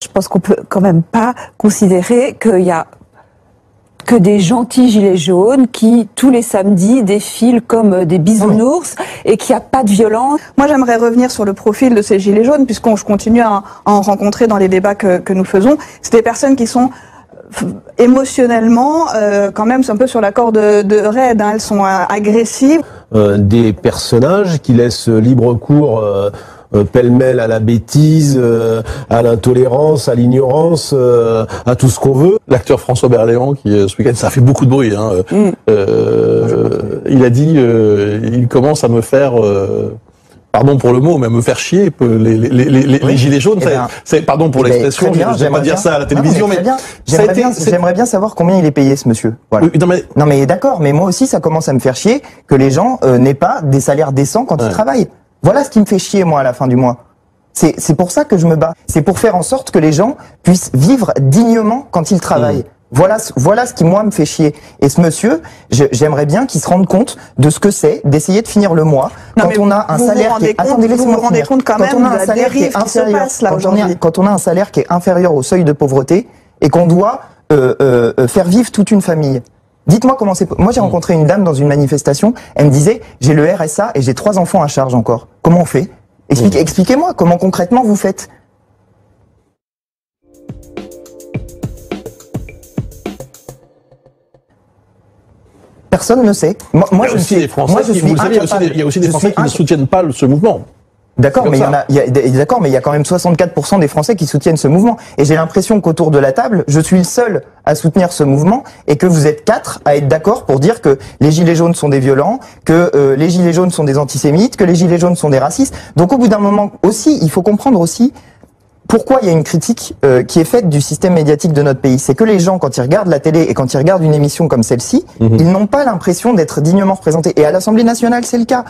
Je pense qu'on peut quand même pas considérer qu'il y a que des gentils gilets jaunes qui, tous les samedis, défilent comme des bisounours et qu'il n'y a pas de violence. Moi, j'aimerais revenir sur le profil de ces gilets jaunes, puisqu'on je continue à en rencontrer dans les débats que nous faisons. C'est des personnes qui sont émotionnellement quand même un peu sur la corde de raid, hein. Elles sont agressives. Des personnages qui laissent libre cours pêle-mêle à la bêtise, à l'intolérance, à l'ignorance, à tout ce qu'on veut. L'acteur François Berléand, qui ce week-end, ça a fait beaucoup de bruit. Hein. Il a dit, il commence à me faire, pardon pour le mot, mais à me faire chier les gilets jaunes. Pardon pour l'expression, je vais pas dire ça à la télévision, mais j'aimerais bien savoir combien il est payé ce monsieur. Voilà. Oui, non mais d'accord, mais moi aussi ça commence à me faire chier que les gens n'aient pas des salaires décents quand ils travaillent. Voilà ce qui me fait chier, moi, à la fin du mois. C'est pour ça que je me bats. C'est pour faire en sorte que les gens puissent vivre dignement quand ils travaillent. Voilà ce qui, moi, me fait chier. Et ce monsieur, j'aimerais bien qu'il se rende compte de ce que c'est d'essayer de finir le mois quand on a un salaire qui est... Attendez, laissez-moi finir. Quand on a un salaire qui est inférieur, quand on a un salaire qui est inférieur au seuil de pauvreté et qu'on doit faire vivre toute une famille. Dites-moi comment c'est... Moi, j'ai rencontré une dame dans une manifestation. Elle me disait, j'ai le RSA et j'ai 3 enfants à charge encore. Comment on fait? Expliquez-moi comment concrètement vous faites. Personne ne sait. Moi, je suis... Il y a aussi des Français qui ne soutiennent pas ce mouvement. D'accord, mais il y a quand même 64% des Français qui soutiennent ce mouvement. Et j'ai l'impression qu'autour de la table, je suis le seul à soutenir ce mouvement et que vous êtes 4 à être d'accord pour dire que les gilets jaunes sont des violents, que les gilets jaunes sont des antisémites, que les gilets jaunes sont des racistes. Donc au bout d'un moment aussi, il faut comprendre aussi pourquoi il y a une critique qui est faite du système médiatique de notre pays. C'est que les gens, quand ils regardent la télé et quand ils regardent une émission comme celle-ci, ils n'ont pas l'impression d'être dignement représentés. Et à l'Assemblée nationale, c'est le cas.